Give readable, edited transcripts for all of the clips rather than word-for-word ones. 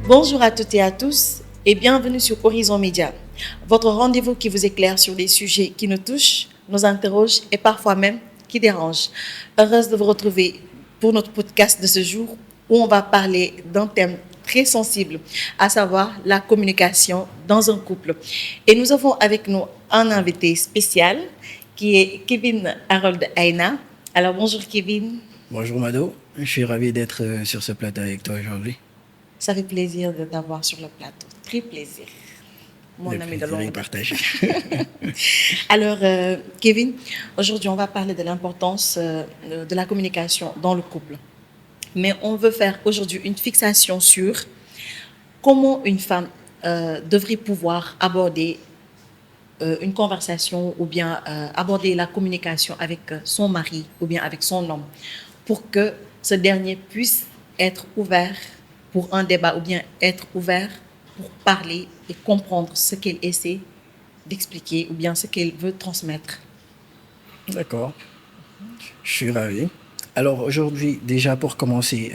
Bonjour à toutes et à tous et bienvenue sur Horizon Média, votre rendez-vous qui vous éclaire sur des sujets qui nous touchent, nous interrogent et parfois même qui dérangent. Heureuse de vous retrouver pour notre podcast de ce jour où on va parler d'un thème très sensible, à savoir la communication dans un couple. Et nous avons avec nous un invité spécial qui est Kevin Harold Aina. Alors bonjour Kevin. Bonjour Mado, je suis ravi d'être sur ce plateau avec toi aujourd'hui. Ça fait plaisir de t'avoir sur le plateau, très plaisir. Mon ami de longue date. Alors, Kevin, aujourd'hui, on va parler de l'importance de la communication dans le couple. Mais on veut faire aujourd'hui une fixation sur comment une femme devrait pouvoir aborder une conversation ou bien aborder la communication avec son mari ou bien avec son homme pour que ce dernier puisse être ouvert pour un débat ou bien être ouvert pour parler et comprendre ce qu'elle essaie d'expliquer ou bien ce qu'elle veut transmettre. D'accord, je suis ravi. Alors aujourd'hui, déjà pour commencer,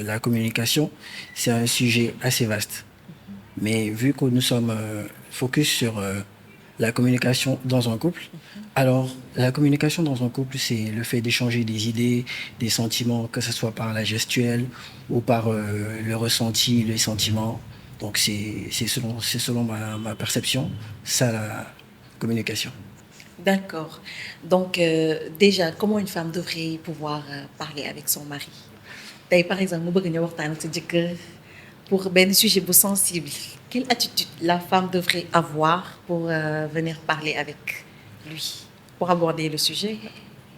la communication, c'est un sujet assez vaste. Mais vu que nous sommes focus sur la communication dans un couple, alors la communication dans un couple, c'est le fait d'échanger des idées, des sentiments, que ce soit par la gestuelle ou par le ressenti, les sentiments. Donc c'est selon ma perception, ça la communication. D'accord. Donc, déjà, comment une femme devrait pouvoir parler avec son mari? Par exemple, nous bëgg ñu waxtaan ak sa jëkkër pour un sujet sensible. Quelle attitude la femme devrait avoir pour venir parler avec lui, pour aborder le sujet?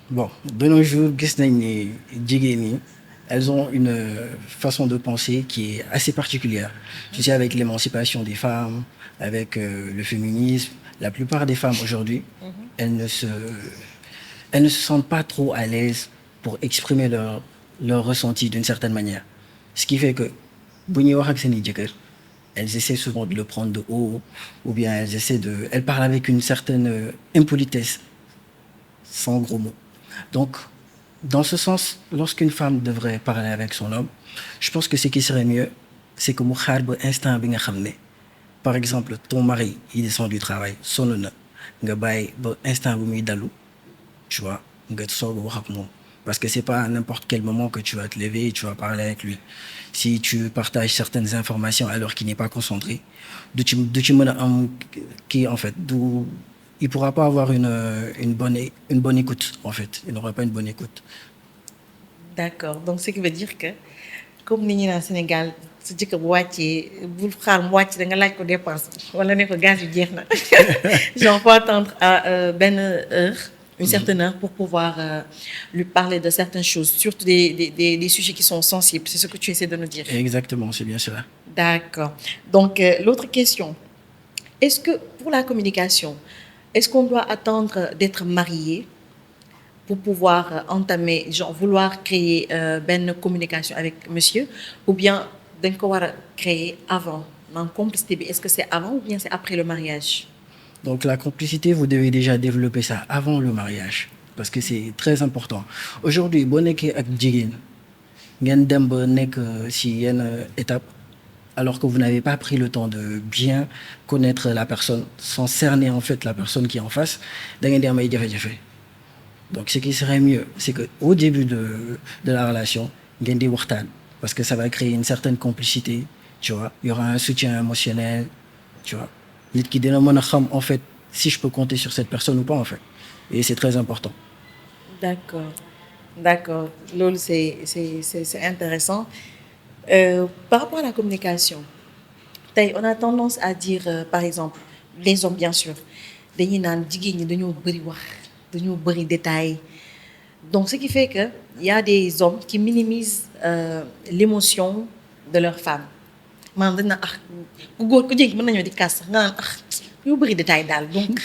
Bon, de nos jours, gis nañ ni jigéen ñi, elles ont une façon de penser qui est assez particulière. Tu sais, avec l'émancipation des femmes, avec le féminisme, la plupart des femmes aujourd'hui, elles ne se sentent pas trop à l'aise pour exprimer leur ressenti d'une certaine manière. Ce qui fait que, bu ñuy wax ak seen i jëkkër, elles essaient souvent de le prendre de haut, ou bien elles parlent avec une certaine impolitesse, sans gros mots. Donc, dans ce sens, lorsqu'une femme devrait parler avec son homme, je pense que ce qui serait mieux, c'est que mu xaar ba instant bi nga xam ne, par exemple, ton mari, il descend du travail, sonn na, nga bàyyi ba instant bu muy dalu, tu vois, nga soog a wax ak moom. Parce que c'est pas à n'importe quel moment que tu vas te lever et tu vas parler avec lui. Si tu partages certaines informations alors qu'il n'est pas concentré, en fait, il pourra pas avoir une bonne écoute, en fait. Il n'aura pas une bonne écoute. D'accord. Donc, ce qui veut dire que, comme nous sommes au Sénégal, su jëkkër bu wàccee bul xaar mu wàcc da nga laaj ko dépense wala ne ko gaz yu jeex na genre faut attendre à benn heure, une certaine heure pour pouvoir lui parler de certaines choses, surtout des sujets qui sont sensibles. C'est ce que tu essaies de nous dire. Exactement, c'est bien cela. D'accord. Donc, l'autre question, est-ce que pour la communication, est-ce qu'on doit attendre d'être marié pour pouvoir entamer, genre vouloir créer une communication avec monsieur, ou bien dañ ko war a créer avant en complicité bi, est-ce que c'est avant ou bien c'est après le mariage? Donc la complicité, vous devez déjà développer ça avant le mariage, parce que c'est très important. Aujourd'hui, boo nekkee ak jigéen ngeen dem ba nekk si yenn étape, alors que vous n'avez pas pris le temps de bien connaître la personne, sans cerner en fait la personne qui est en face, da ngeen di am ay jafe-jafe. Donc ce qui serait mieux, c'est que au début de la relation, ngeen di waxtaan, parce que ça va créer une certaine complicité, tu vois. Il y aura un soutien émotionnel, tu vois. Nit ki dina mën a xam en fait si je peux compter sur cette personne ou pas en fait. Et c'est très important. D'accord. D'accord. Loolu c'est intéressant. Par rapport à la communication, on a tendance à dire, par exemple, les hommes bien sûr, dañuy naan jigéen ñi dañoo bëri wax, dañoo bëri détails. Donc, ce qui fait qu'il y a des hommes qui minimisent l'émotion de leur femme. maanaam dañ naan ku góor ku jigéen mën nañoo di kaas sax nga naan ñu bëri détail daal. Donc,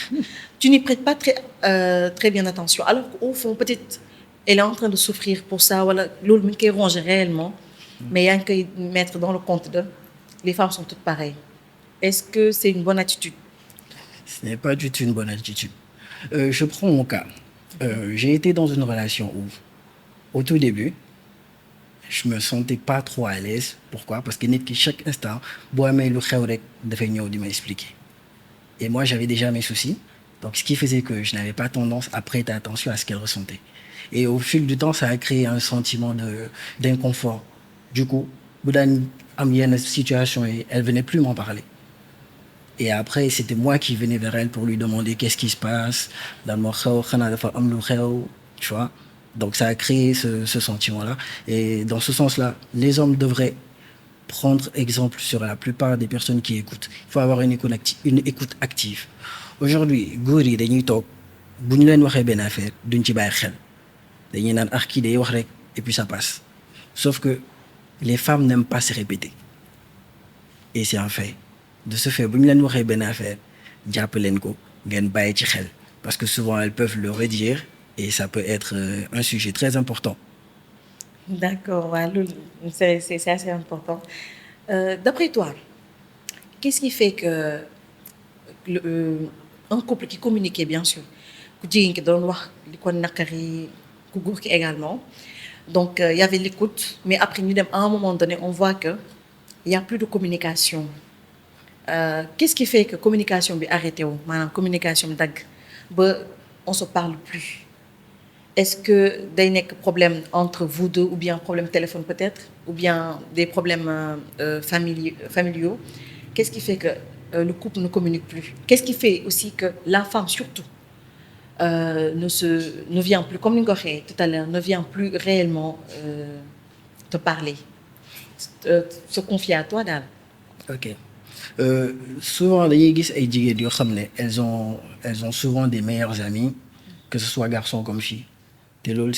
tu n'y prêtes pas très bien attention. Alors qu'au fond, peut-être, elle est en train de souffrir pour ça, wala loolu mi ngi koy ronger réellement, mais yaa ngi koy mettre dans le compte de les femmes sont toutes pareilles. Est-ce que c'est une bonne attitude? Ce n'est pas du tout une bonne attitude. Je prends mon cas. J'ai été dans une relation où, au tout début, je me sentais pas trop à l'aise. Pourquoi? Parce que nit ki chaque instant boo amee lu xew rek dafay ñëw di ma expliquer. Et moi, j'avais déjà mes soucis. Donc, ce qui faisait que je n'avais pas tendance à prêter attention à ce qu'elle ressentait. Et au fil du temps, ça a créé un sentiment d'inconfort. Du coup, bu daan am yenn situation yi, elle venait plus m'en parler. Et après, c'était moi qui venais vers elle pour lui demander qu'est-ce qui se passe, lan moo xew, xanaa dafa am lu xew, tu vois. Donc, ça a créé ce sentiment-là. Et dans ce sens-là, les hommes devraient prendre exemple sur la plupart des personnes qui écoutent. Il faut avoir une écoute active. Aujourd'hui, góor yi dañuy toog bu ñu leen waxee benn affaire duñ ci bàyyi xel dañuy naan ah kii day wax rek et puis ça passe. Sauf que les femmes n'aiment pas se répéter. Et c'est un fait. De ce fait, bu ñu leen waxee benn affaire jàpp leen ko ngeen bàyyi ci xel parce que souvent elles peuvent le redire et ça peut être un sujet très important. D'accord, ouais, c'est assez important. D'après toi, qu'est-ce qui fait que un couple qui communiquait, bien sûr, ku jigéen ki doon wax li ko naqari ku góor ki également, donc il y avait l'écoute, mais après ñu dem à un moment donné on voit que il y a plus de communication. Qu'est-ce qui fait que communication bi arrêté wu maanaam communication bi dagg ba on se parle plus? Est-ce que day nekk problème entre vous deux ou bien problème téléphone peut-être ou bien des problèmes familiaux? Qu'est-ce qui fait que le couple ne communique plus? Qu'est-ce qui fait aussi que la femme surtout ne vient plus, comme ni nga ko waxee tout à l'heure, ne vient plus réellement te parler, se confier à toi daal? Ok. Souvent dañuy gis ay jigéen yoo xam ne elles ont souvent des meilleurs amis que ce soit garçon comme fille. te loolu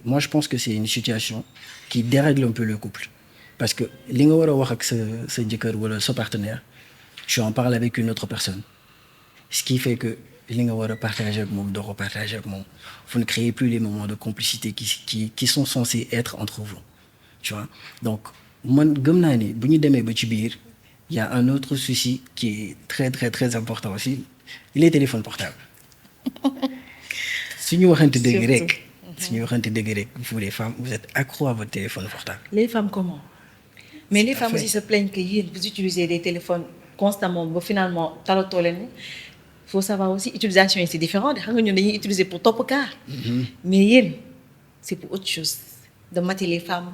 moi je pense que c'est une situation qui dérègle un peu le couple parce que li nga war a wax ak sa jëkkër wala sa partenaire tu en parles avec une autre personne ce qui fait que li nga war a partager ak moom doo ko partager ak moom vous ne créez plus les moments de complicité qui sont censés être entre vous tu vois. Donc man gëm naa ni bu ñu demee ba ci biir il y a un autre souci qui est très très très important aussi les téléphones portables suñu waxante dëgg rek suñu waxante dëgg rek vous les femmes vous êtes accro à votre téléphone portable. Les femmes comment? Mais les femmes aussi se plaignent que yéen vous utilisez des téléphones constamment ba finalement talatoo leen. Faut savoir aussi utilisation yi c'est différent xam nga ñun dañuy utiliser pour topp kaa. Mais yéen c'est pour autre chose de mater les femmes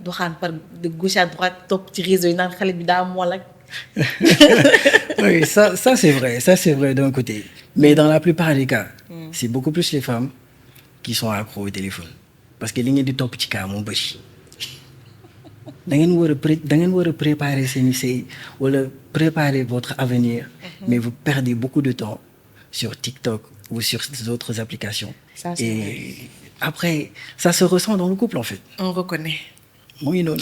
doxaan par de gauche à droite topp ci réseau yi naan xale bi daa mool ak. Oui, ça c'est vrai d'un côté. Mais dans la plupart des cas, c'est beaucoup plus les femmes qui sont accros au téléphone. Parce que li ngeen di topp ci cas moo bëri. da ngeen war a préparer seen sëy wala préparer votre avenir. Mais vous perdez beaucoup de temps sur TikTok ou sur d'autres applications. Ça, c'est vrai. Après, ça se ressent dans le couple en fait. On reconnaît. Oui, non.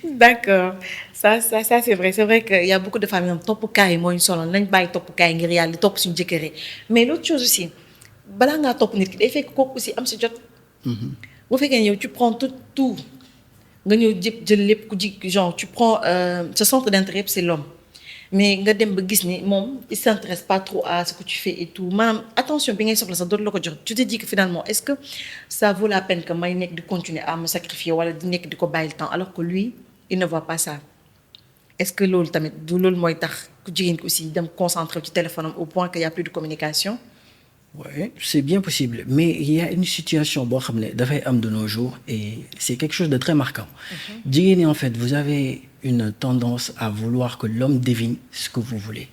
D'accord. Ça c'est vrai. C'est vrai qu'il y a beaucoup de femmes qui ont topp kaa yi mooy solo nañ bàyyi topp kaa yi ngir yàlla topp suñu jëkkër yi mais l'autre chose aussi balaa ngaa topp nit ki day fekk kooku aussi am si jot. bu fekkee ne yow tu prends tout nga ñëw jël lépp ku ji genre tu prends ce centre d'intérêt c'est l'homme mais nga dem ba gis ni moom il s'intéresse pas trop à ce que tu fais et tout maanaam attention bi ngay soxla sax dootu la ko jox tu te dis que finalement est-ce que ça vaut la peine que may nekk di continuer à me sacrifier wala di nekk di ko bàyyi le temps alors que lui il ne voit pas ça. Est-ce que loolu tamit du loolu mooy tax ku jigéen ki aussi dem concentrer ci téléphone am au point qu'il y a plus de communication? Oui, c'est bien possible. Mais il y a une situation boo xam ne dafay am de nos jours et c'est quelque chose de très marquant. Jigéen ñi en fait vous avez une tendance à vouloir que l'homme devine ce que vous voulez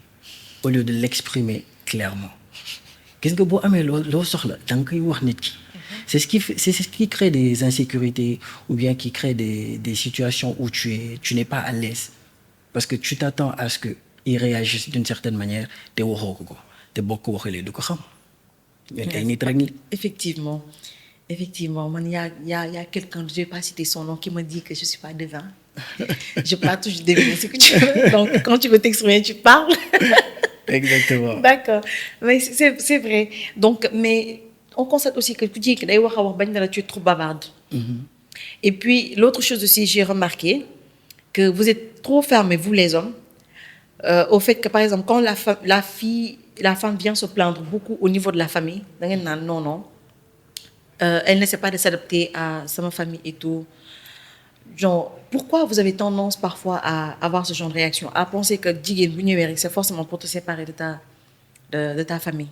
au lieu de l'exprimer clairement. Gis nga boo amee loo soxla da nga koy wax nit ki. C'est ce qui crée des insécurités ou bien qui crée des situations où tu n'es pas à l'aise. Parce que tu t'attends à ce qu'il réagisse d'une certaine manière te waxoo ko te boo ko waxalee du ko xam. Effectivement man y a quelqu'un je vais pas citer son nom qui me dit que je suis pas devin. Je peux pas toujours deviner ce que tu veux. Donc quand tu veux t'exprimer tu parles. Exactement. D'accord. Mais c'est vrai. Donc mais on constate aussi que ku jigéen ki day wax a wax bañ na la tu es trop bavarde. Et puis l'autre chose aussi j'ai remarqué que vous êtes trop fermés vous les hommes au fait que par exemple quand la femme vient se plaindre beaucoup au niveau de la famille da ngeen naan non elle n'essaie pas de s'adapter à sa famille et tout. Genre, pourquoi vous avez tendance parfois à avoir ce genre de réaction, à penser que jigéen bu ñëwee rek c'est forcément pour te séparer de ta famille?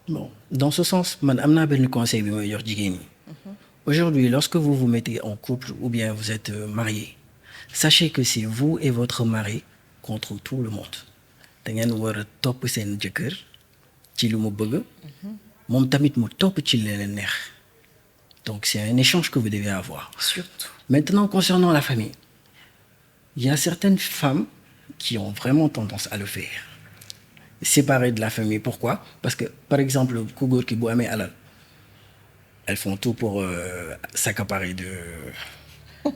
Bon, dans ce sens, man, am naa benn conseil bi may jox jigéen ñi. Aujourd'hui, lorsque vous vous mettez en couple ou bien vous êtes marié, sachez que c'est vous et votre mari contre tout le monde. Da ngeen war a topp seen jëkkër ci lu mu bëgg. Moom tamit mu topp ci li leen neex. Donc c'est un échange que vous devez avoir. Surtout. Maintenant, concernant la famille, il y a certaines femmes qui ont vraiment tendance à le faire. Séparer de la famille. Pourquoi? Parce que, par exemple, ku góor ki bu amee alal, elles font tout pour s'accaparer de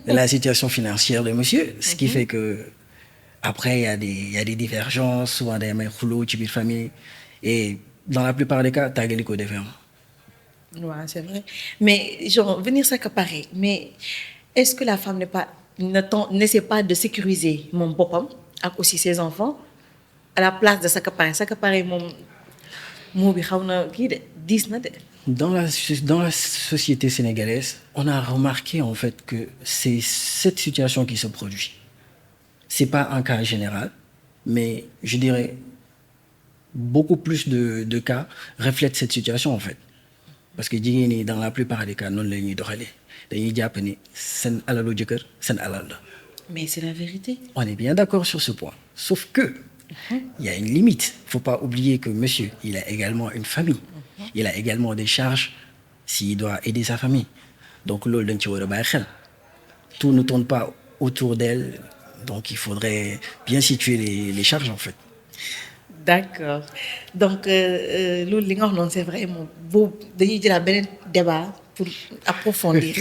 la situation financière de monsieur, ce qui fait que après il y a des divergences, souvent day am ay xuloo ci biir famille, et dans la plupart des cas tàggali ko defee am. Ouais, c'est vrai. Mais genre, venir s'accaparer, mais est-ce que la femme n'essaie pas de sécuriser mon boppam ak aussi ses enfants à la place de s'accaparer? S'accaparer moom moo bi xaw na kii de diis na de. Dans la société sénégalaise, on a remarqué en fait que c'est cette situation qui se produit. C'est pas un cas général, mais je dirais beaucoup plus de cas reflètent cette situation en fait. Parce que jigéen ñi dans la plupart des cas noonu la ñuy doxalee dañuy jàpp ni seen alalu jëkkër seen alal la. Mais c'est la vérité. On est bien d'accord sur ce point. Sauf que il y a une limite. Il ne faut pas oublier que monsieur, il a également une famille. Il a également des charges s'il doit aider sa famille. Donc loolu dañ ci war a bàyyi xel. Tout ne tourne pas autour d'elle. Donc il faudrait bien situer les charges en fait. D'accord. Donc loolu li nga wax noonu c'est vrai moom boobu dañuy jëlaat beneen débat pour approfondir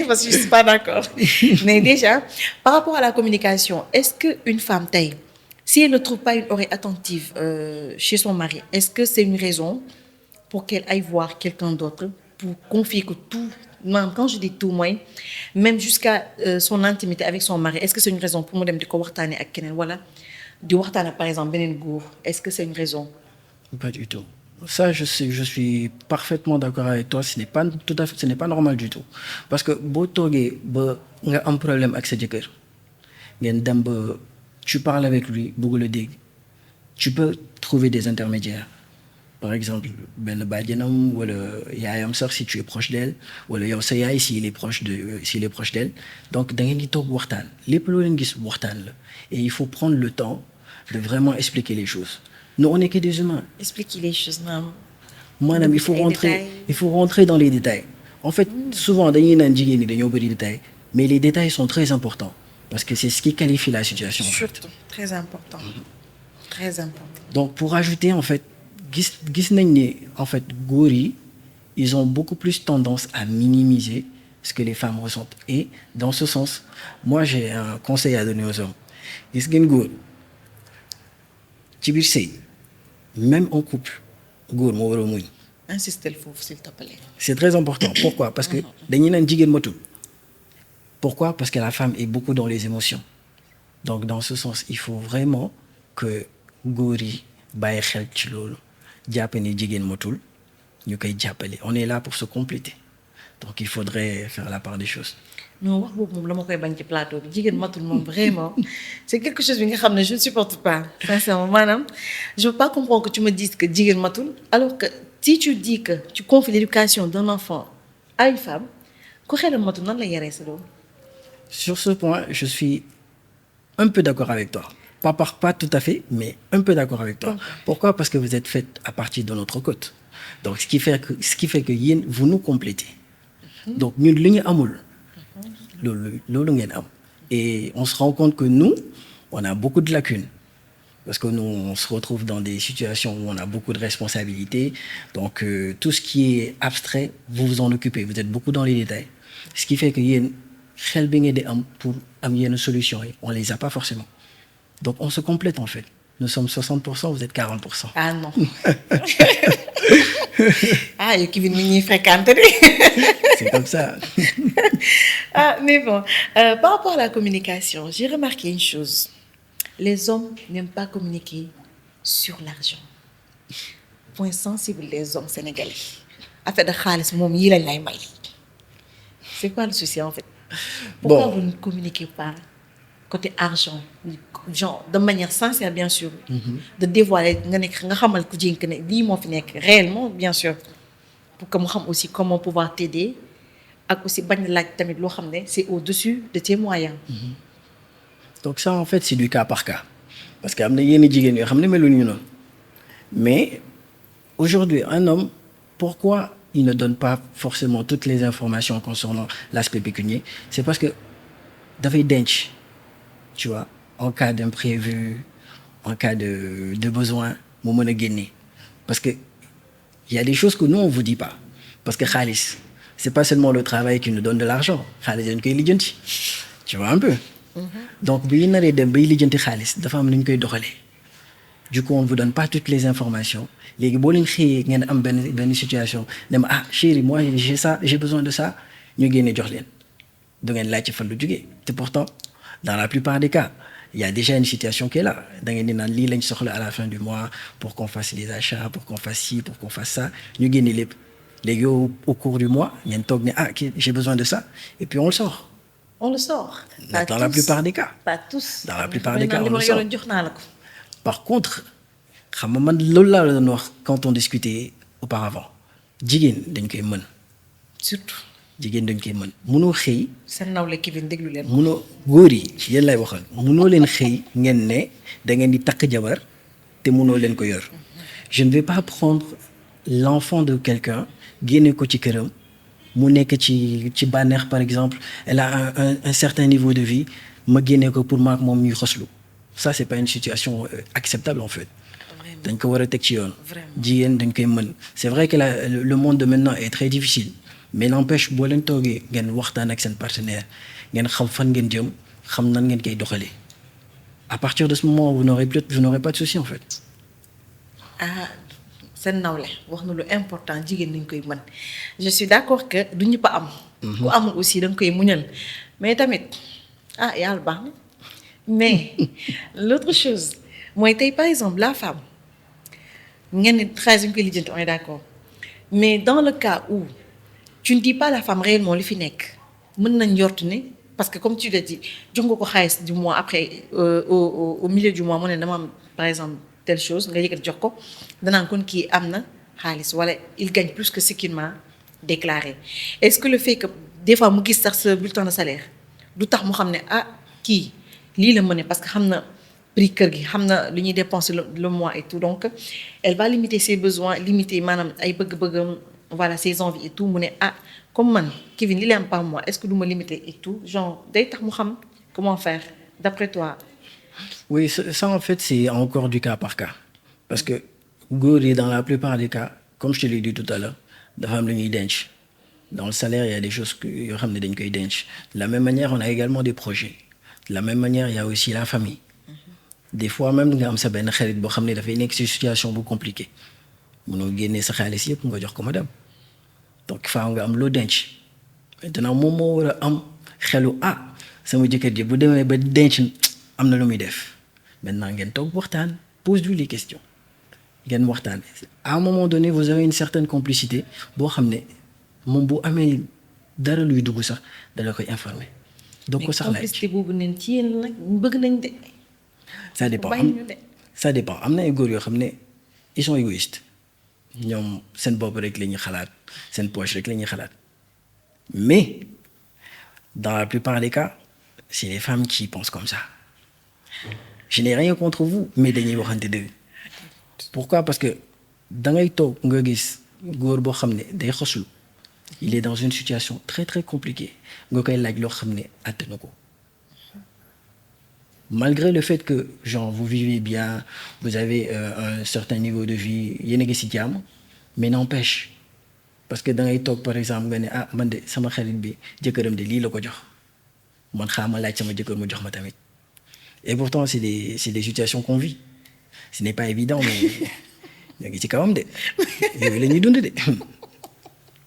parce que je suis pas d'accord. Mais déjà par rapport à la communication, est-ce que une femme tey si elle ne trouve pas une oreille attentive chez son mari, est-ce que c'est une raison pour qu'elle aille voir quelqu'un d'autre pour confier que tout, même quand je dis tout mooy même jusqu'à son intimité avec son mari, est-ce que c'est une raison pour mu dem di ko waxtaanee ak keneen wala di waxtaan ak par exemple beneen góor, est-ce que c'est une raison? Pas du tout. Ça, je suis parfaitement d'accord avec toi. Ce n'est pas normal du tout. Parce que boo toogee ba nga am problème ak sa jëkkër ngeen dem ba tu parles avec lui bëgg la dégg, tu peux trouver des intermédiaires. Par exemple benn bàjjenam wala yaayam sax si tu es proche d'elle wala yow sa yaay s'il est proche d'elle. Donc da ngeen di toog waxtaan lépp loo leen gis waxtaan la et il faut prendre le temps de vraiment expliquer les choses. Nous on n'est que des humains. Expliquer les choses maanaam. Maanaam il faut rentrer dans les détails. En fait souvent dañuy naan jigéen ñi dañoo bëri détails mais les détails sont très importants parce que c'est ce qui qualifie la situation. Surtout très important. Très important. Donc pour ajouter en fait gis nañ ni en fait góor yi ils ont beaucoup plus tendance à minimiser ce que les femmes ressentent et dans ce sens moi j'ai un conseil à donner aux hommes. Gis ngeen góor ci biir sëy même en couple góor moo war a muñ. Insistez foofu s'il te plaît. C'est très important. Pourquoi? Parce que dañuy naan jigéen matul. Pourquoi? Parce que la femme est beaucoup dans les émotions. Donc dans ce sens il faut vraiment que góor yi bàyyi xel ci loolu jàpp ni jigéen matul ñu koy jàppale. On est là pour se compléter. Donc il faudrait faire la part des choses. Non wax boobu moom la ma koy bañ ci plateau bi jigéen matul moom vraiment c'est quelque chose bi nga xam ne je ne supporte pas sincèrement maanaam je veux pas comprendre que tu me dises que jigéen matul alors que si tu dis que tu confies l'éducation d'un enfant à une femme ku xelam matul nan la yaree sa doom. Sur ce point je suis un peu d'accord avec toi. Pas tout à fait, mais un peu d'accord avec toi. Pourquoi? Parce que vous êtes faite à partir de notre côte. Donc ce qui fait que yéen vous nous complétez. Donc ñun li ñu amul loolu ngeen am. Et on se rend compte que nous on a beaucoup de lacunes parce que nous on se retrouve dans des situations où on a beaucoup de responsabilités. Donc tout ce qui est abstrait vous vous en occupez, vous êtes beaucoup dans les détails. Ce qui fait que yéen xel bi ngeen di am pour am yenn solutions yi on les a pas forcément. Donc on se complète en fait. Nous sommes 60%, vous êtes 40%. Ah non. Ah yow kii bi mi ñuy fréquenter. C'est comme ça. Ah mais bon par rapport à la communication j'ai remarqué une chose. Les hommes n'aiment pas communiquer sur l'argent. Point sensible des hommes sénégalais. Affaire de xaalis moom yi lañ lay may. C'est quoi le souci en fait? Pourquoi Bon. vous ne communiquez pas côté argent, genre de manière sincère bien sûr, de dévoiler nga nekk nga xamal ku jigéen que ne lii moo fi nekk réellement bien sûr, pour que mu xam aussi comment pouvoir t'aider ak aussi bañ laaj tamit loo xam ne c'est au-dessus de tes moyens. Donc ça en fait c'est du cas par cas parce que am na yenn jigéen yoo xam ne meluñu noonu mais aujourd'hui un homme pourquoi il ne donne pas forcément toutes les informations concernant l'aspect pécunier c'est parce que dafay denc tu vois en cas d'imprévu en cas de besoin mu mën a génne parce que il y a des choses que nous on vous dit pas parce que xaalis c'est pas seulement le travail qui nous donne de l'argent xaalis dañ koy lijjanti tu vois un peu. Donc bu ñu naree dem bay lijjanti xaalis dafa am nu ñu koy doxalee du coup on ne vous donne pas toutes les informations léegi boo leen xëyee ngeen am benn situation ne ma chérie moi j'ai ça j'ai besoin de ça ñu génne jox leen du ngeen laaj ci fan lu jógee te pourtant dans la plupart des cas il y a déjà une situation qui est là da ngeen di naan lii lañ soxla à la fin du mois pour qu'on fasse les achats pour qu'on fasse ci pour qu'on fasse ça ñu génne lépp léegi au cours du mois ngeen toog ne kii j'ai besoin de ça et puis on le sort. On le sort. Pas Dans tous. la plupart des cas. Pas tous. Dans la plupart des cas, on le sort. jox naa la ko. Par contre xam nga man loolu laa la doon wax quand on discutait auparavant jigéen dañ koy mën surtout. jigéen dañ koy mën mënoo xëy. seen nawle Kevin déglu leen. mënoo góor yi yéen lay waxal mënoo leen xëy ngeen ne da ngeen di takk jabar te mënoo leen ko yor je ne vais pas prendre l'enfant de quelqu'un génne ko ci këram mu nekk ci bànneex par exemple elle a un certain niveau de vie ma génne ko pour maak moom ñuy xoslu ça c'est pas une situation acceptable en fait. dañ ko war a teg ci yoon. jigéen dañ koy mën c'est vrai que le monde de maintenant est très difficile mais n'empêche boo leen toogee ngeen waxtaan ak seen partenaire ngeen xam fan ngeen jëm xam nan ngeen koy doxalee à partir de ce moment vous n'aurez pas de souci en fait. seen nawle wax na lu important jigéen dañ koy mën je suis d'accord que du ñëpp a am. ku amul aussi da nga koy muñal mais tamit yàlla baax na mais l'autre chose mooy tey par exemple la femme ngeen ni xaalis dañ koy lijjanti on est d'accord mais dans le cas où tu ne dis pas la femme réellement li fi nekk mën nañ njort ne parce que comme tu l'as dit jox nga ko xaalis du mois après au milieu du mois mu ne dama am par exemple telle chose nga yëkkati jox ko danaan kon kii am na xaalis wala il gagne plus que ce qu'il m'a déclaré est-ce que le fait que des fois mu gis sax sa bulletin de salaire du tax mu xam ne kii lii la mën parce que xam na prix kër gi xam na lu ñuy dépenser le mois et tout donc elle va limiter ses besoins limiter maanaam ay bëgg-bëggam voilà ses envies et tout mu ne comme man Kevin li la am par mois est-ce que du ma limiter et tout genre day tax mu xam comment faire d'après toi. Oui, ça en fait c'est encore du cas par cas parce que góor yi dans la plupart des cas comme je te l'ai dit tout à l'heure dafa am lu ñuy denc dans le salaire il y a des choses yoo xam ne dañ koy denc de la même manière on a également des projets de la même manière il y a aussi la famille des fois même nga am sa benn xarit boo xam ne dafay nekk ci situation bu compliquée mënoo génnee sa xaalis yëpp nga jox ko madame donc faaw nga am loo denc maintenant moom moo war a am xelu sama jëkkër ji bu demee ba denc am na lu muy def maintenant ngeen toog waxtaan pose-lui les questions ngeen waxtaan à un moment donné vous avez une certaine complicité boo xam ne moom bu amee dara luy dugg sax dala koy informer. donc ko sax laaj complicité boobu neen ci yéen nag bëgg nañ de. ça dépend am na ay góor yoo xam ne ils sont égoïstes ñoom seen bopp rek la ñuy xalaat seen poche rek la ñuy xalaat mais dans la plupart des cas c'est les femmes qui pensent comme ça. Je n'ai rien contre vous mais dañuy waxante dëgg pourquoi parce que da ngay toog nga gis góor boo xam ne day xoslu il est dans une situation très très compliquée nga koy laaj loo xam ne àtte na ko malgré le fait que genre vous vivez bien vous avez un certain niveau de vie yéen a ngi ci jàmm mais n'empêche parce que da ngay toog par exemple nga ne man de sama xarit bi jëkkëram de lii la ko jox man xaama laaj sama jëkkër mu jox ma tamit. Et pourtant, c'est des situations qu'on vit. Ce n'est pas évident, mais il y a quand même des.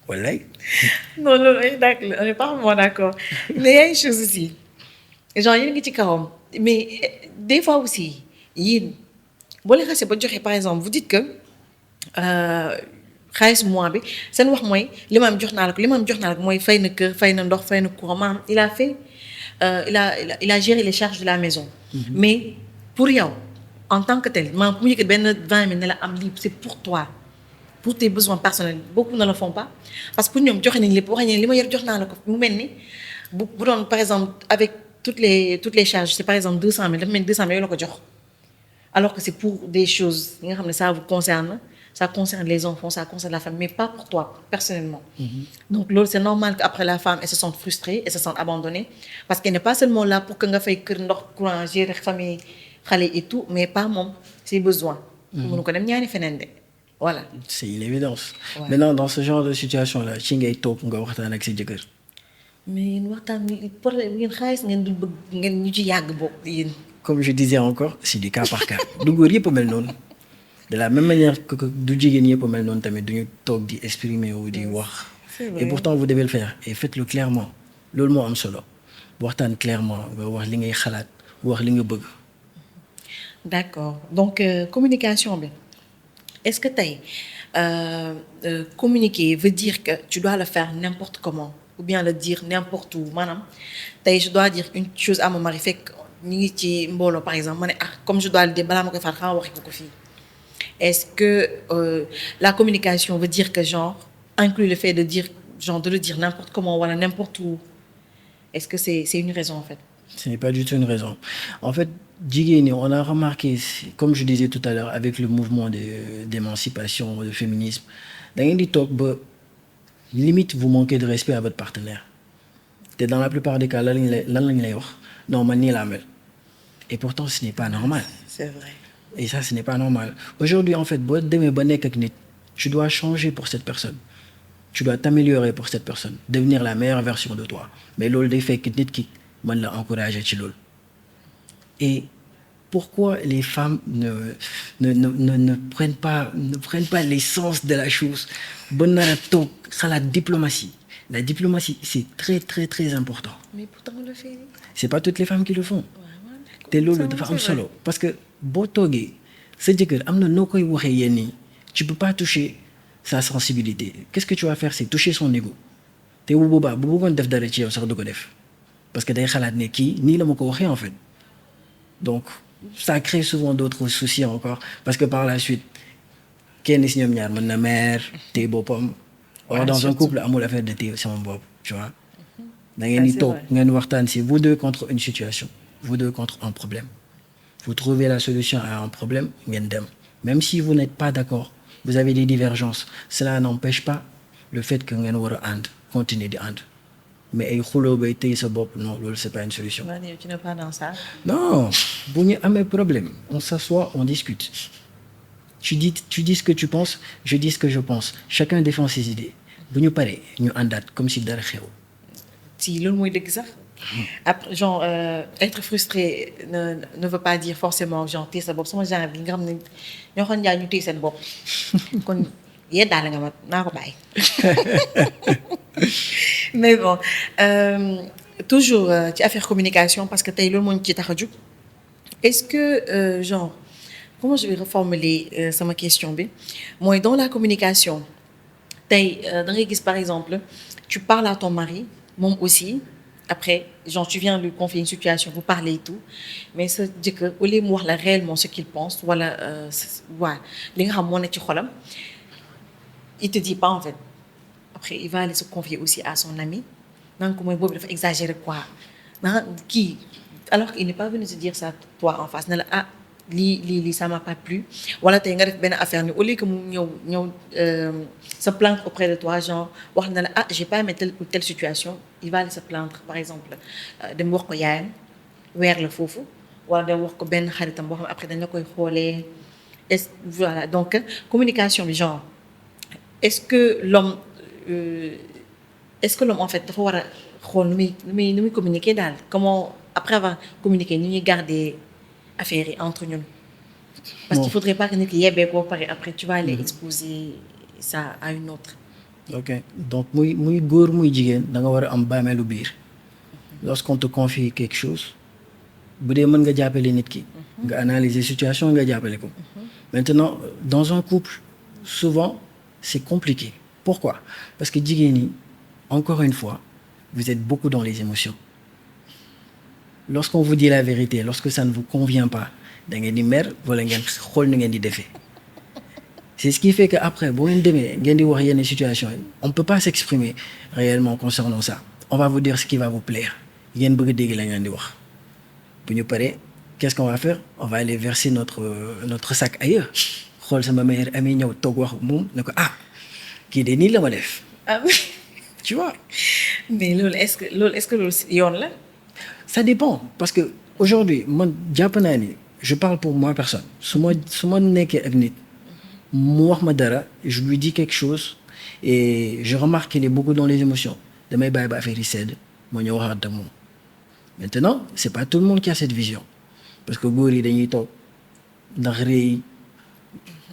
Voilà. Non, on n'est pas vraiment d'accord. Mais il y a une chose aussi. Genre, il y a quand même. Mais des fois aussi, par exemple, vous dites que xaalis mois bi seen wax mooy li ma am jox naa la ko li ma am jox naa la ko mooy fay na kër fay na ndox fay na courant maanaam il a fait il a géré les charges de la maison. Mais pour yow en tant que tel maanaam bu mu yëkkat benn 20 000 ne la am lii c'est pour toi pour tes besoins personnels beaucoup ne le font pas parce que pour ñoom joxe nañ lépp wax nañ li ma yor jox naa la ko mu mel ni bu doon par exemple avec toutes les charges c'est par exemple 200 000 dafa mel ni 200 000 yow la ko jox alors que c'est pour des choses yi nga xam ne ça vous concerne. Ça concerne les enfants, ça concerne la famille, mais pas pour toi, personnellement. Donc, c'est normal qu'après la femme, elle se sente frustrée, elle se sente abandonnée. Parce qu'elle n'est pas seulement là pour que tu fasses courant, gérer la famille, et tout, mais pas mon, ses besoins. Voilà. C'est une évidence. Ouais. Maintenant, dans ce genre de situation-là, tu es top, tu as un accès de cœur. Mais Comme je disais encore, c'est du cas par cas. De la même manière que du jigéen yëpp mel noonu tamit duñu toog di exprimer wu di wax. Et pourtant vous devez le faire et faites-le clairement loolu moo am solo waxtaan clairement nga wax li ngay xalaat wax li nga bëgg. D'accord donc communication bi est-ce que tey communiquer veut dire que tu dois le faire n'importe comment ou bien le dire n'importe où maanaam tey je dois dire une chose à mon mari fekk ñu ngi ci mbooloo par exemple ma ne comme je dois le dire balaa ma koy faral xamaa waxi ko fii. Est-ce que la communication veut dire que genre inclut le fait de dire genre de le dire n'importe comment wala n'importe où est-ce que c'est une raison en fait? Ce n'est pas du tout une raison. En fait, jigéen ñi on a remarqué comme je disais tout à l'heure avec le mouvement d'émancipation de féminisme da ngeen di toog ba limite vous manquez de respect à votre partenaire te dans la plupart des cas lan lañ lay wax non man nii laa mel et pourtant ce n'est pas normal. C'est vrai. Et ça, ce n'est pas normal. Aujourd'hui, en fait, tu dois changer pour cette personne. Tu dois t'améliorer pour cette personne. Devenir la meilleure version de toi. Mais l'ol des faits que tu m'as encouragé. Et pourquoi les femmes ne prennent pas l'essence de la chose? La diplomatie. La diplomatie, c'est très, très, très important. Mais pourtant, on le fait. C'est pas toutes les femmes qui le font. Ouais, loolu dafa am solo parce que boo toogee sa jëkkër am na noo koy waxee yenn yi tu peux pas toucher sa sensibilité qu'est-ce que tu vas faire c'est toucher son ego te bu boobaa bu bëggoon def dara ci yow sax du ko def parce que day xalaat ne kii nii la ma ko waxee en fait donc ça crée souvent d'autres soucis encore parce que par la suite kenn si ñoom ñaar mën na mer téye boppam or dans un couple amul affaire de téye sama bopp tu vois da ngeen di toog ngeen waxtaan si vous deux contre une situation vous deux contre un problème. Vous trouvez la solution à un problème, même si vous n'êtes pas d'accord, vous avez des divergences. Cela n'empêche pas le fait que vous continuez de hand. Mais non, c'est pas une solution. Tu n'es pas dans ça? Non, vous n'avez pas de problème. On s'assoit, on discute. Tu dis ce que tu penses, je dis ce que je pense. Chacun défend ses idées. Vous nous parlez, nous andat comme si d'arrêt. Si l'on est exact. Après, genre, être frustré ne veut pas dire forcément genre téye sa bopp sama genre bi nga xam ne ñoo xam ne ñu téye seen bopp kon yéen daal nga ma naa ko bàyyi. Mais bon toujours ci affaire communication parce que tey loolu moo ñu ci tax a jóg est-ce que genre comment je vais reformuler sama question bi mooy dans la communication tey da ngay gis par exemple tu parles à ton mari moom aussi. Après, genre, tu viens lui confier une situation, vous parlez et tout, mais ça dit que, au lieu de voir réellement ce qu'il pense, voilà, il te dit pas en fait. Après, il va aller se confier aussi à son ami. Donc, comment il va exagérer quoi? Alors qu'il n'est pas venu te dire ça toi en face. Lii ça m'a pas plu wala tey nga def benn affaire ni au lieu que mu ñëw se plaindre auprès de toi genre wax na la j'ai pas aimé telle ou telle situation il va aller se plaindre par exemple dem wax ko yaayam weer la foofu wala dem wax ko benn xaritam boo xam après dañ la koy xoolee voilà donc communication bi genre est-ce que l'homme en fait dafa war a xool nu muy communiquer daal comment après avoir communiqué ni ñuy garder affaire entre ñun parce qu'il faudrait pas que nit ki yebbee ko pare après tu vas aller exposer ça à une autre. Ok donc muy góor muy jigéen da nga war a am bàmmeelu biir lorsqu'on te confie quelque chose bu dee mën nga jàppale nit ki nga analyser situation nga jàppale ko maintenant dans un couple souvent c'est compliqué. Pourquoi? Parce que jigéen ñi, encore une fois, vous êtes beaucoup dans les émotions. Lorsqu'on vous dit la vérité, lorsque ça ne vous convient pas, da ngeen di mer wala ngeen xool nu ngeen di defee. C'est ce qui fait que après boo ngeen demee ngeen di wax yenn situation yi, on ne peut pas s'exprimer réellement concernant ça. On va vous dire ce qui va vous plaire. Ngeen bëgg a dégg la ngeen di wax. Bu ñu paree, qu'est-ce qu'on va faire? On va aller verser notre sac ailleurs. xool sama meilleur ami ñëw toog wax moom ne ko ah kii de nii la ma def. ah Tu vois? mais loolu est-ce que loolu yoon la. Ça dépend parce que aujourd'hui man jàpp naa ni je parle pour moi personne su ma nekkee ak nit mu wax ma dara je lui dis quelque chose et je remarque qu'il est beaucoup dans les émotions damay bàyyi ba affaire yi sedd moo ñëw waxaat ak moom. Maintenant c'est pas tout le monde qui a cette vision parce que góor yi dañuy toog ndax rëy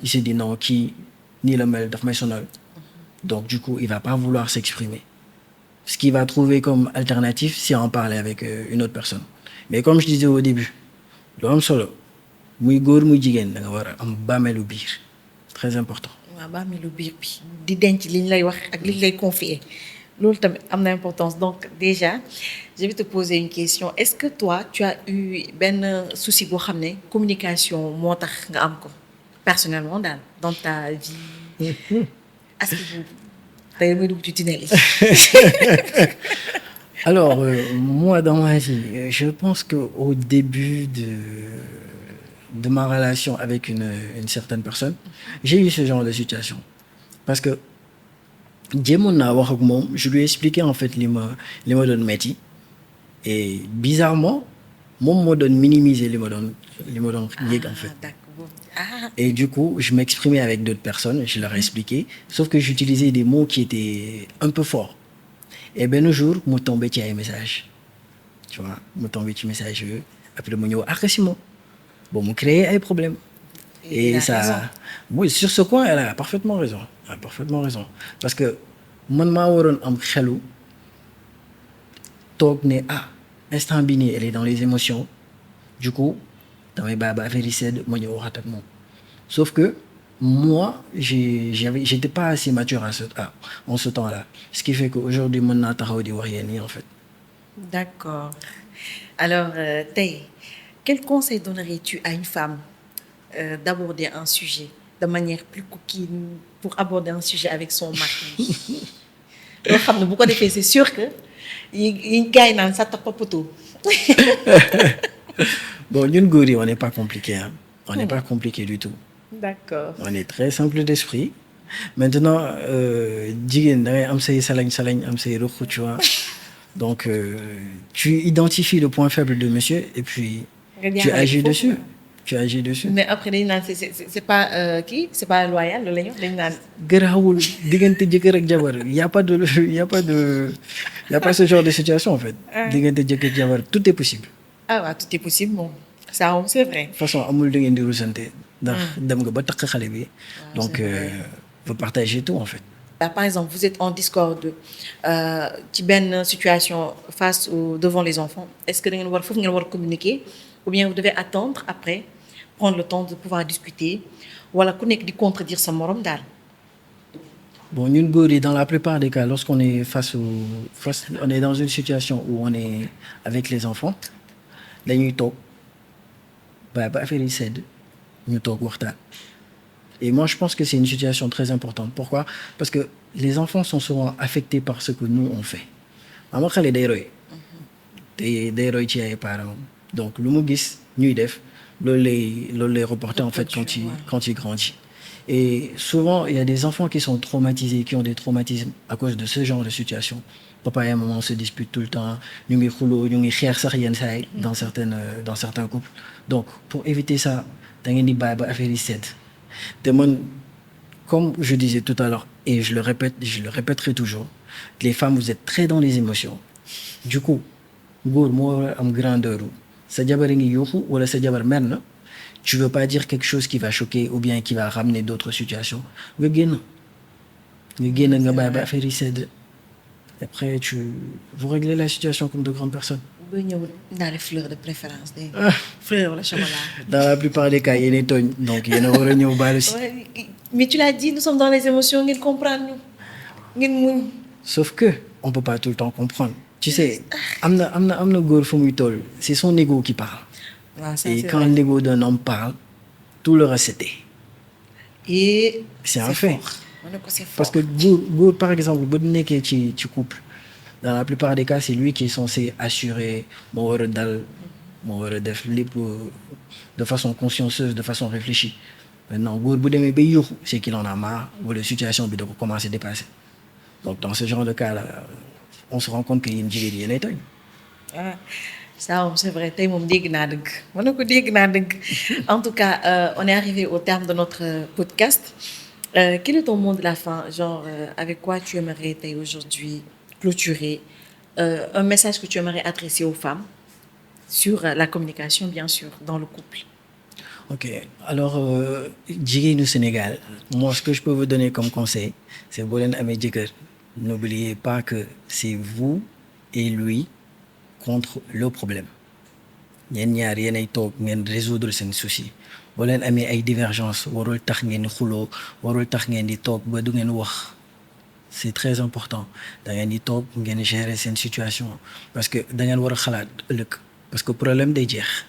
il se dit non kii nii la mel daf may sonal donc du coup il va pas vouloir s'exprimer. Ce qu'il va trouver comme alternative, c'est en parler avec une autre personne. Mais comme je disais au début, lu am solo muy góor muy jigéen da nga war a am bàmmeelu biir très important. waaw bàmmeelu biir bi di denc liñ lay wax ak liñ lay confier loolu tamit am na importance donc déjà je vais te poser une question est-ce que toi tu as eu benn souci boo xam ne communication moo tax nga am ko personnellement daal dans ta vie est-ce que tey damay dugg ci tunnel yi. Alors moi dans ma vie je pense que au début de ma relation avec une certaine personne j'ai eu ce genre de situation parce que jéemoon naa wax ak moom je lui ai expliqué en fait li ma doon metti et bizarrement moom moo doon minimiser li ma doon yëg en fait. Et du coup, je m'exprimais avec d'autres personnes, je leur ai expliqué, sauf que j'utilisais des mots qui étaient un peu forts. Et ben un jour, je tombé sur un message. Tu vois, je tombé sur un message. Après, je me suis dit, bon, me créer un problème. Et ça, oui, sur ce point, elle a parfaitement raison. Elle a parfaitement raison. Parce que, moi, je suis en toog ne instant bi nii elle est dans les émotions. Du coup, damay bàyyi ba affaire yi sedd ma ñëw waxaat ak moom sauf que moi j'étais pas assez mature en ce temps-là ce qui fait que aujourd'hui mën naa taxaw di wax yéen yi en fait. D'accord. Alors tey quel conseil donnerais-tu à une femme d'aborder un sujet de manière plus coquine pour aborder un sujet avec son mari loo xam ne bu ko defee c'est sûr que yi gars yi naan sa tapapoto. Bon, ñun góor yi on n'est pas compliqué hein. On n'est pas compliqué du tout. D'accord. On est très simple d'esprit. Maintenant jigéen da ngay am say salañ am say ruq tu vois donc tu identifies le point faible de monsieur et puis tu agis dessus. Mais après dañu naan c'est pas c'est pas loyal loolu la ñu wax dañu naan. garaawul diggante jëkkër ak jabar y a pas ce genre de situation en fait. diggante jëkkër ak jabar tout est possible. ah waaw tout est possible moom ça moom c'est vrai. De toute façon amul da ngeen di rusante ndax dem nga ba takk xale bi donc vous partagez tout en fait. Par exemple vous êtes en discorde ci benn situation face ou devant les enfants est-ce que da ngeen foofu ngeen war communiquer ou bien vous devez attendre après prendre le temps de pouvoir discuter wala ku nekk di contredire sa morom daal. Bon ñun góor yi dans la plupart des cas lorsqu'on est on est dans une situation où on est avec les enfants dañuy toog ba affaire yi sedd ñu toog waxtaan. Et moi je pense que c'est une situation très importante. Pourquoi? Parce que les enfants sont souvent affectés par ce que nous on fait. ama xale day roy te day roy ci ay parents donc lu mu gis ñuy def loolu lay reporter en fait quand il grandit. Et souvent il y a des enfants qui sont traumatisés qui ont des traumatismes à cause de ce genre de situation. Papa et maman se disputent tout le temps ñu ngi xuloo ñu ngi xeex sax yenn saa yi dans certains couples. Donc pour éviter ça da ngeen di bàyyi ba affaire yi sedd te man comme je disais tout à l'heure et je le répéterai toujours les femmes vous êtes très dans les émotions. Du coup góor moo war a am grandeur sa jabar a ngi yuuxu wala sa jabar mer na tu veux pas dire quelque chose qui va choquer ou bien qui va ramener d'autres situations nga génn nga bàyyi ba affaire yi sedd après vous réglez la situation comme de grandes personnes. ba ñëw dans les fleurs de préférence dégg fleur wala chocolat. Dans la plupart des cas yéenay tooñ donc yéen a war a ñëw baal aussi. mais tu l'as dit, nous sommes dans les émotions, ngeen comprendre ñu ngeen muñ. Sauf que on peut pas tout le temps comprendre. Tu sais, amna góor fu muy toll, c'est son ego qui parle. waaw ça Et c'est quand vrai. l'ego d'un homme parle, tout le reste c'est tait. Et C'est un fait. fort. On est que c'est fort. Parce que góor par exemple bu nekkee ci couple, dans la plupart des cas c'est lui qui est censé assurer moo war a dal moo war a def lépp de façon consciencieuse, de façon réfléchie. Maintenant góor bu demee bay yuuxu c'est qu'il en a marre wala situation bi da ko commencer dépasser. Donc dans ce genre de cas là on se rend compte que yéen jigéen yéenay tooñ. Ah, ça c'est vrai tey moom dégg naa dëgg ma ne ko dégg naa dëgg. En tout cas on est arrivé au terme de notre podcast. Quel est ton mot de la fin, genre avec quoi tu aimerais tey aujourd'hui clôturer un message que tu aimerais adresser aux femmes sur la communication bien sûr dans le couple. Ok, alors jigéenu Sénégal, moi ce que je peux vous donner comme conseil, c'est boo leen amee jëkkër, n'oubliez pas que c'est vous et lui contre le problème. Ñeen ñaar yéenay toog ngeen résoudre seen souci. Boo leen amee ay divergences warul tax ngeen di xuloo, warul tax ngeen di toog ba du ngeen wax. C'est très important. Da ngeen di toog ngeen gérer seen situation parce que da ngeen war a xalaat ëllëg parce que problème day jeex.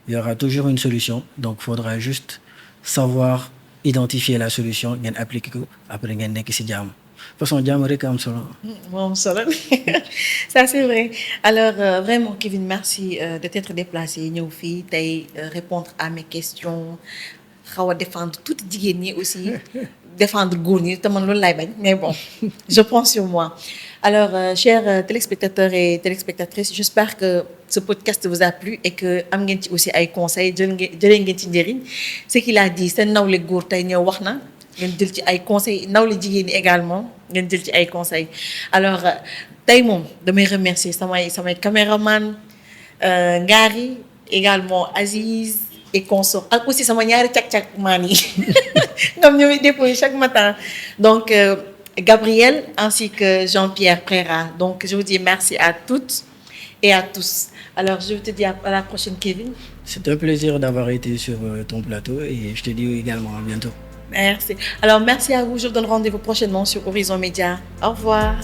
Il y aura toujours une solution, donc il faudra juste savoir identifier la solution, ngeen appliquer ko après ngeen nekk ci jàmm. De toute façon jàmm rek am solo. Moom solo ça c'est vrai. Alors vraiment Kevin merci de t'être déplacé ñëw fii tey répondre à mes questions xaw a défendre tuuti jigéen ñi aussi défendre góor ñi te man loolu laay bañ mais bon je prends sur moi. Alors chers téléspectateurs et téléspectatrices, j'espère que ce podcast vous a plu et que am ngeen ci aussi ay conseils jëlee ngeen ci njëriñ. Ce qu'il a dit seen nawle góor tey ñëw wax na ngeen jël ci ay conseils nawle jigéen ñi également ngeen jël ci ay conseils. Alors tey moom damay remercier samay caméraman Ngari également Aziz et consort ak aussi sama ñaari cak-cak maan yi ñoom ñooy déployer chaque matin donc Gabriel ainsi que Jean-Pierre Préra. Donc je vous dis merci à toutes et à tous. Alors je te dis à la prochaine Kevin. C'est un plaisir d'avoir été sur ton plateau et je te dis également à bientôt. Merci. Alors merci à vous. Je vous donne rendez-vous prochainement sur Horizon Média. Au revoir.